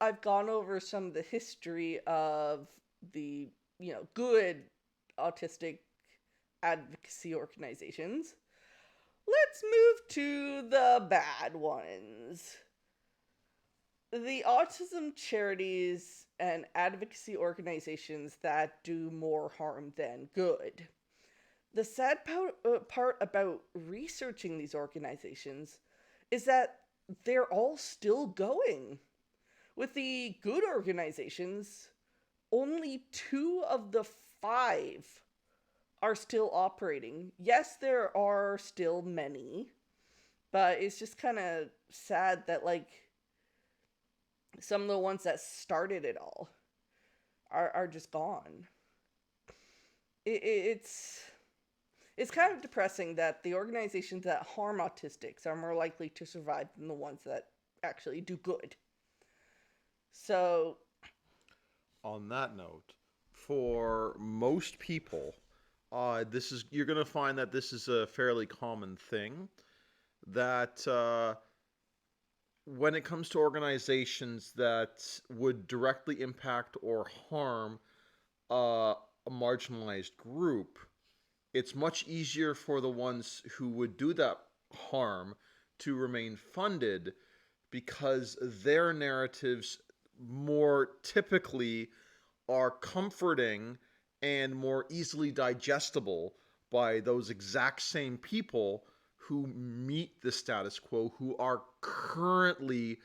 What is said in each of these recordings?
I've gone over some of the history of the, good autistic advocacy organizations, let's move to the bad ones. The autism charities and advocacy organizations that do more harm than good. The sad part about researching these organizations is that they're all still going. With the good organizations, only two of the five are still operating. Yes, there are still many, but it's just kind of sad that, like, some of the ones that started it all are just gone. It's kind of depressing that the organizations that harm autistics are more likely to survive than the ones that actually do good. So, On that note, for most people, this is you're going to find that this is a fairly common thing. That when it comes to organizations that would directly impact or harm a marginalized group, it's much easier for the ones who would do that harm to remain funded because their narratives more typically are comforting and more easily digestible by those exact same people who meet the status quo, who are currently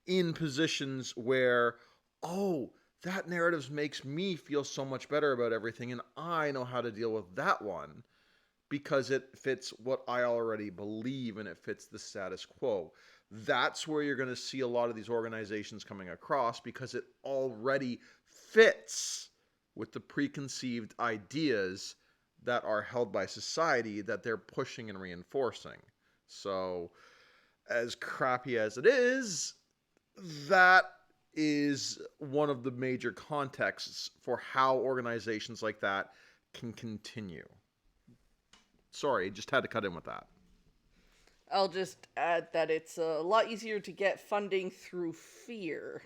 in positions where, oh, that narrative makes me feel so much better about everything, and I know how to deal with that one because it fits what I already believe and it fits the status quo. That's where you're going to see a lot of these organizations coming across because it already fits with the preconceived ideas that are held by society that they're pushing and reinforcing. So, as crappy as it is, that is one of the major contexts for how organizations like that can continue. Sorry, just had to cut in with that. I'll just add that it's a lot easier to get funding through fear.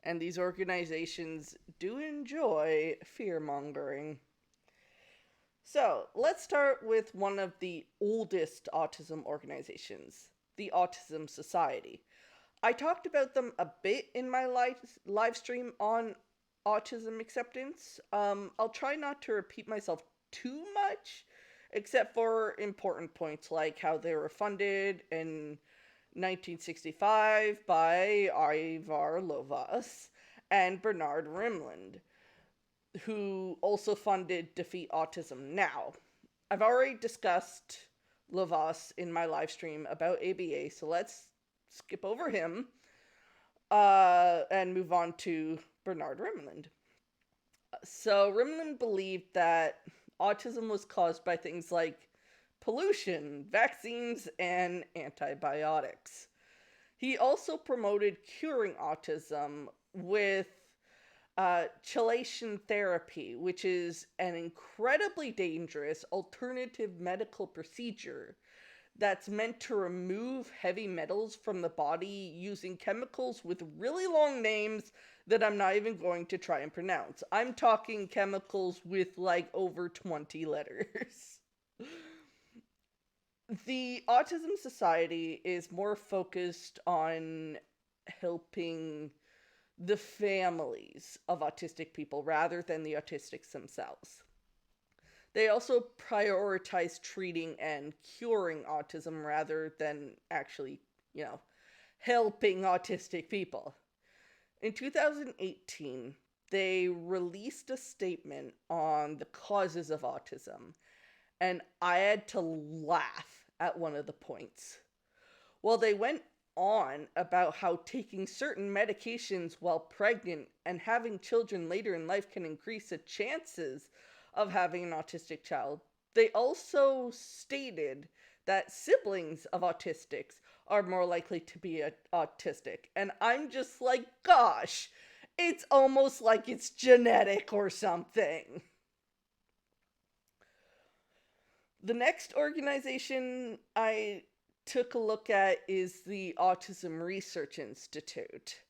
And these organizations do enjoy fear mongering. So, let's start with one of the oldest autism organizations, the Autism Society. I talked about them a bit in my live stream on autism acceptance. I'll try not to repeat myself too much, except for important points like how they were funded in 1965 by Ivar Lovas and Bernard Rimland, who also funded Defeat Autism Now. I've already discussed Lovas in my live stream about ABA, so let's skip over him and move on to Bernard Rimland. So Rimland believed that autism was caused by things like pollution, vaccines, and antibiotics. He also promoted curing autism with chelation therapy, which is an incredibly dangerous alternative medical procedure that's meant to remove heavy metals from the body using chemicals with really long names that I'm not even going to try and pronounce. I'm talking chemicals with like over 20 letters. The Autism Society is more focused on helping the families of autistic people rather than the autistics themselves. They also prioritize treating and curing autism rather than actually, helping autistic people. In 2018, they released a statement on the causes of autism, and I had to laugh at one of the points. Well, they went on about how taking certain medications while pregnant and having children later in life can increase the chances of having an autistic child. They also stated that siblings of autistics are more likely to be autistic. And I'm just like, gosh, it's almost like it's genetic or something. The next organization I took a look at is the Autism Research Institute.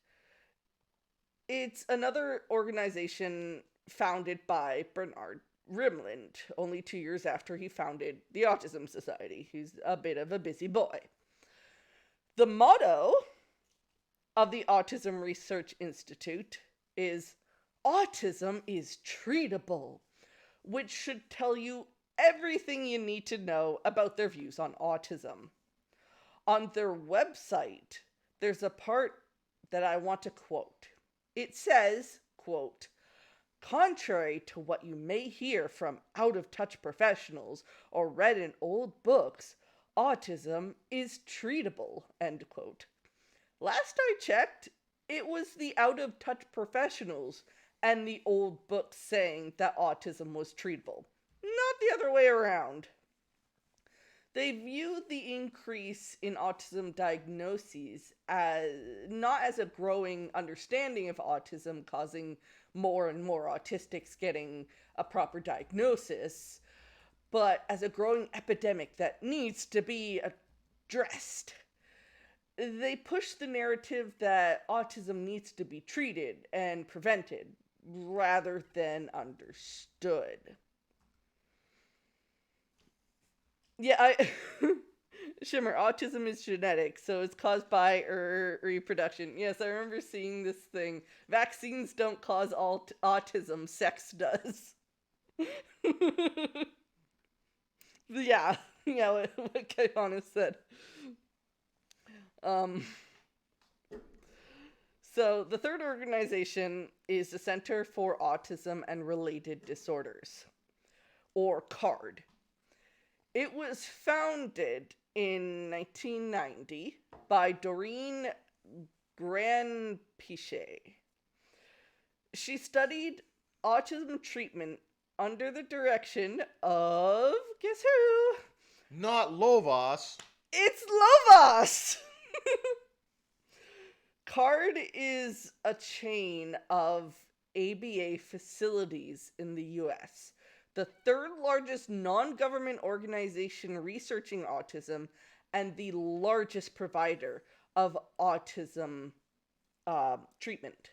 It's another organization founded by Bernard Rimland, only 2 years after he founded the Autism Society. He's a bit of a busy boy. The motto of the Autism Research Institute is Autism is treatable, which should tell you everything you need to know about their views on autism. On their website, there's a part that I want to quote. It says, quote, contrary to what you may hear from out-of-touch professionals or read in old books, autism is treatable, end quote. Last I checked, it was the out-of-touch professionals and the old books saying that autism was treatable, not the other way around. They view the increase in autism diagnoses as not as a growing understanding of autism causing more and more autistics getting a proper diagnosis, but as a growing epidemic that needs to be addressed. They push the narrative that autism needs to be treated and prevented rather than understood. Yeah, Shimmer, autism is genetic, so it's caused by reproduction. Yes, I remember seeing this thing. Vaccines don't cause autism, sex does. yeah, what Kayana said. So the third organization is the Center for Autism and Related Disorders, or CARD. It was founded in 1990 by Doreen Granpeesheh. She studied autism treatment under the direction of, guess who? Not Lovas. It's Lovas! CARD is a chain of ABA facilities in the US, the third largest non-government organization researching autism, and the largest provider of autism treatment.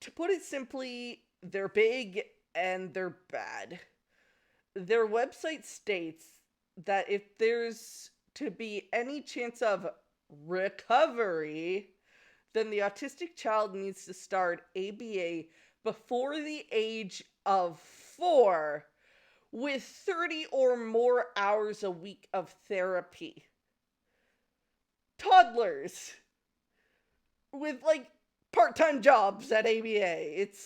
To put it simply, they're big and they're bad. Their website states that if there's to be any chance of recovery, then the autistic child needs to start ABA before the age of 4 with 30 or more hours a week of therapy. Toddlers with part-time jobs at ABA. It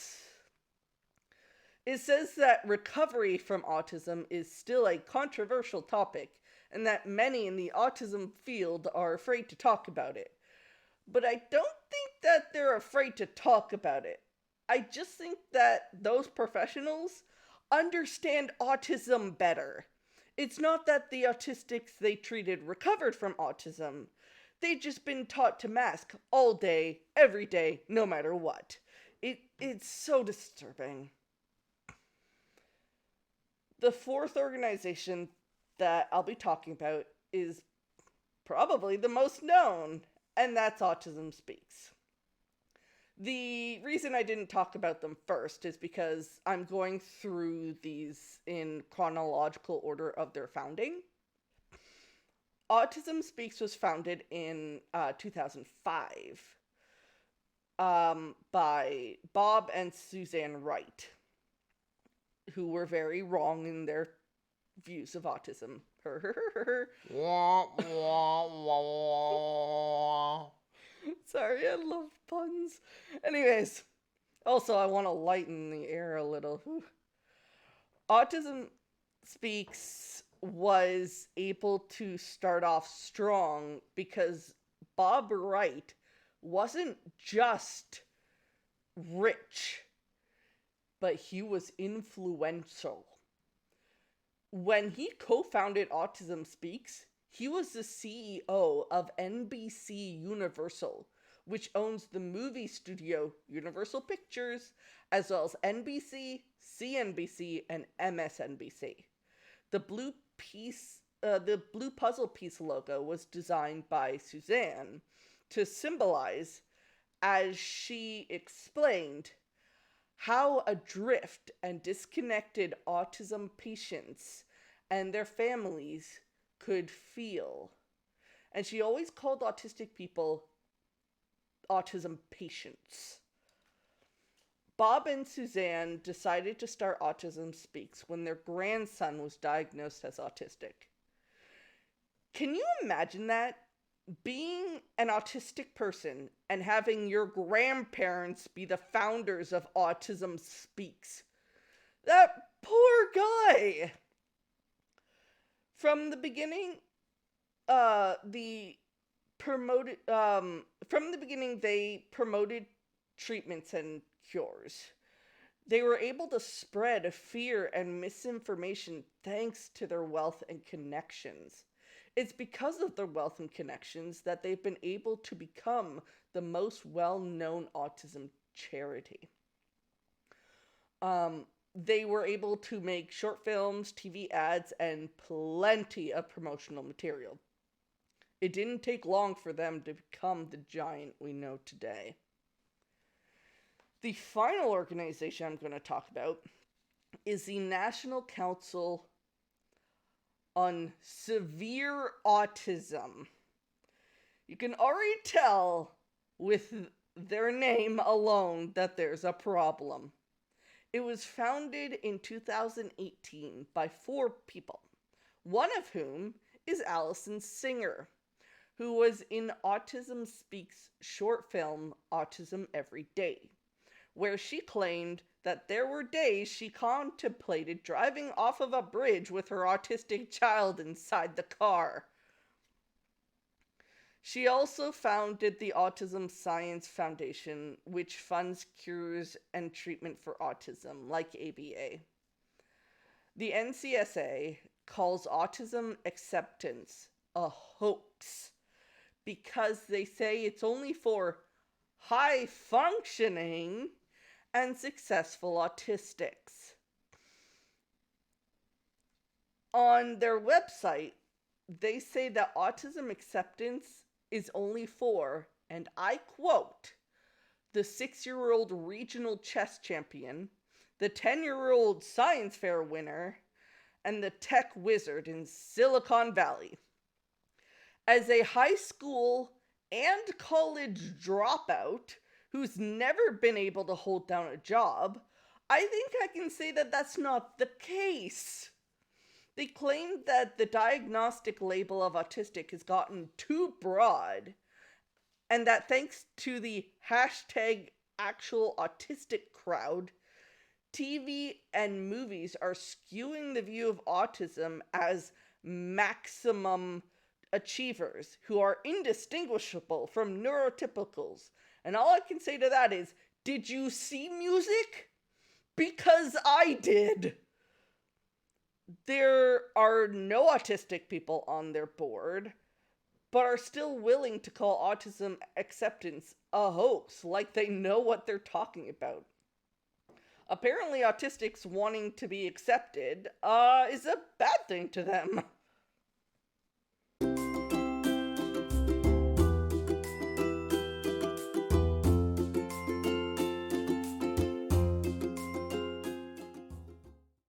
says that recovery from autism is still a controversial topic and that many in the autism field are afraid to talk about it. But I don't think that they're afraid to talk about it. I just think that those professionals understand autism better. It's not that the autistics they treated recovered from autism. They've just been taught to mask all day, every day, no matter what. It's so disturbing. The fourth organization that I'll be talking about is probably the most known, and that's Autism Speaks. The reason I didn't talk about them first is because I'm going through these in chronological order of their founding. Autism Speaks was founded in 2005 by Bob and Suzanne Wright, who were very wrong in their views of autism. Sorry, I love puns. Anyways, also I want to lighten the air a little. Autism Speaks was able to start off strong because Bob Wright wasn't just rich, but he was influential. When he co-founded Autism Speaks, he was the CEO of NBC Universal, which owns the movie studio Universal Pictures, as well as NBC, CNBC, and MSNBC. The blue puzzle piece logo was designed by Suzanne to symbolize as she explained how adrift and disconnected autism patients and their families could feel. And she always called autistic people autism patients. Bob and Suzanne decided to start Autism Speaks when their grandson was diagnosed as autistic. Can you imagine that? Being an autistic person and having your grandparents be the founders of Autism Speaks. That poor guy! From the beginning, they promoted treatments and cures. They were able to spread fear and misinformation thanks to their wealth and connections. It's because of their wealth and connections that they've been able to become the most well-known autism charity. They were able to make short films, TV ads, and plenty of promotional material. It didn't take long for them to become the giant we know today. The final organization I'm going to talk about is the National Council on Severe Autism. You can already tell with their name alone that there's a problem. It was founded in 2018 by 4 people, one of whom is Allison Singer, who was in Autism Speaks' short film, Autism Every Day, where she claimed that there were days she contemplated driving off of a bridge with her autistic child inside the car. She also founded the Autism Science Foundation, which funds cures and treatment for autism, like ABA. The NCSA calls autism acceptance a hoax because they say it's only for high-functioning and successful autistics. On their website, they say that autism acceptance is only for, and I quote, the 6-year-old regional chess champion, the 10-year-old science fair winner, and the tech wizard in Silicon Valley. As a high school and college dropout who's never been able to hold down a job, I think I can say that that's not the case. They claim that the diagnostic label of autistic has gotten too broad, and that thanks to the hashtag actual autistic crowd, TV and movies are skewing the view of autism as maximum achievers who are indistinguishable from neurotypicals. And all I can say to that is, did you see music? Because I did. There are no autistic people on their board, but are still willing to call autism acceptance a hoax, like they know what they're talking about. Apparently, autistics wanting to be accepted is a bad thing to them.